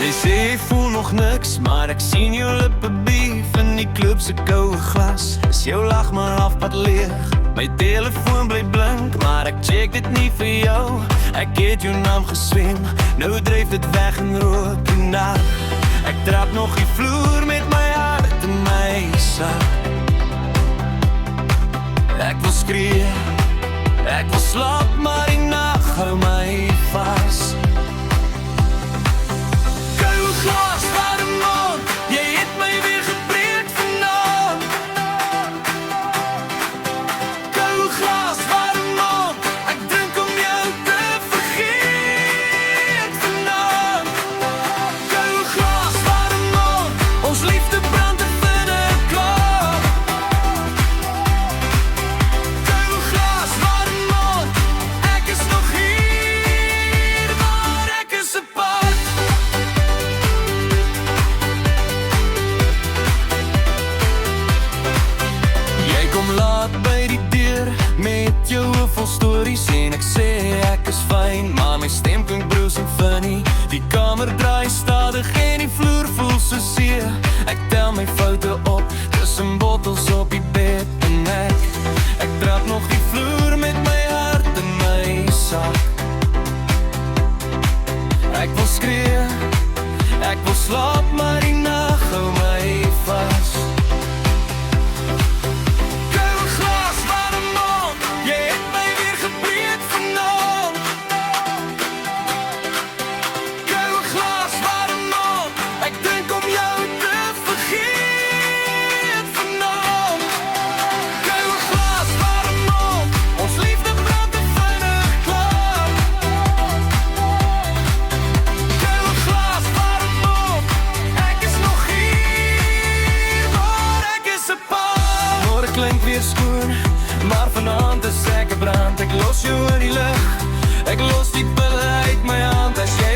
Jy sê jy voel nog niks, maar ek sien jou lippe beef in die klub se koue glas. Is jou lach maar halfpad leeg. My telefoon bly blink, maar ek check dit nie vir jou. Ek het jou naam geswem, nou dryf dit weg en rook en nat. Ek trap nog die vloer met my hart in my sak. Ek wil skree, ek wil slaap, maar die nag hou my vas. Koue glas, warm mond, jy het my weer gebreek vanaand. Koue glas, warm mond, ek drink om jou te vergeet vanaand. Koue glas, warm mond, ons liefde brand te vinnig klaar. Koue glas, warm mond, ek is nog hier, maar ek is apart. Jy kom laat by die deur met jou vol stories en ek sê ek is fyn, maar my stem klink broos en funny. Die kamer draai stadig en die vloer voel so seer. Ek tel my foute op, tussen bottels op die bed en ek trap nog die vloer met my hart in my sak. Ek wil skree, ek wil slaap, maar die nag hou my vas. Koue glas, warm mond, jy het my weer gebreek vanaand. Koue glas, warm mond, ek drink om jou te vergeet vanaand. Koue glas, warm mond, ons liefde brand te vinnig klaar. Koue glas, warm mond, ek is nog hier, maar ek is apart. Môre klink weer skoon, maar vanaand is ek 'n brand. Ek los jou in die lug, ek los die pille uit my hand. As jy